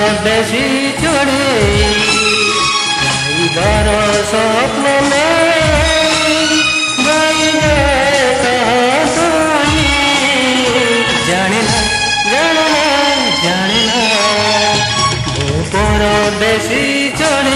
परदेसी चढ़े गाइबार स्वप्न जाने ना जाने ना जाने ना वो परदेसी चढ़े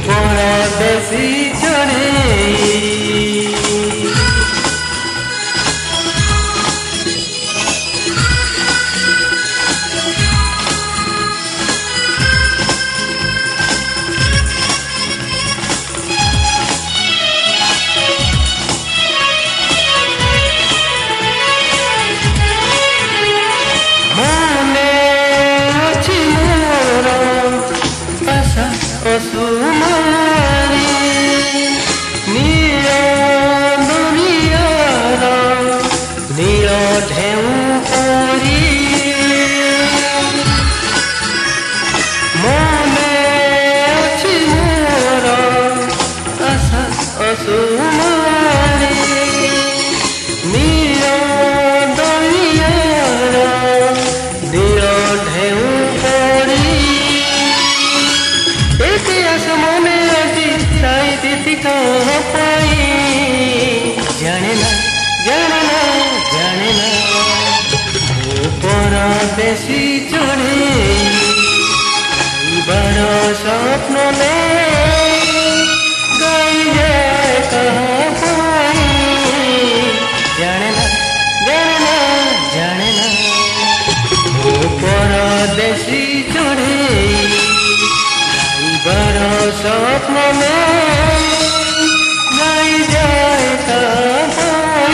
परदेसी चढ़े मने अछि मोर आशा असुमारी नील दुनियार नील ढेउ परी मने अछि मोर आशा असुमारी नील दुनियार नील ढेउ परी एक आसमान अति साई दीदी कहाँ पाई जाने ना जाने ना जाने ना वो परदेसी चढ़े गाइबार स्वप्न गाई जाए कहाँ पाई जाने ना जाने ना जाने ना वो परदेसी चढ़े गाइबार स्वप्न गाई जाए कहाँ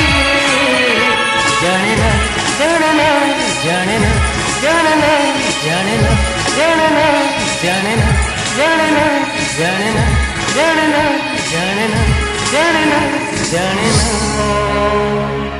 जाने ना जाने ना जाने ना जाने ना जाने ना जाने ना जाने ना जाने ना जाने ना जाने ना जाने ना जाने ना जाने ना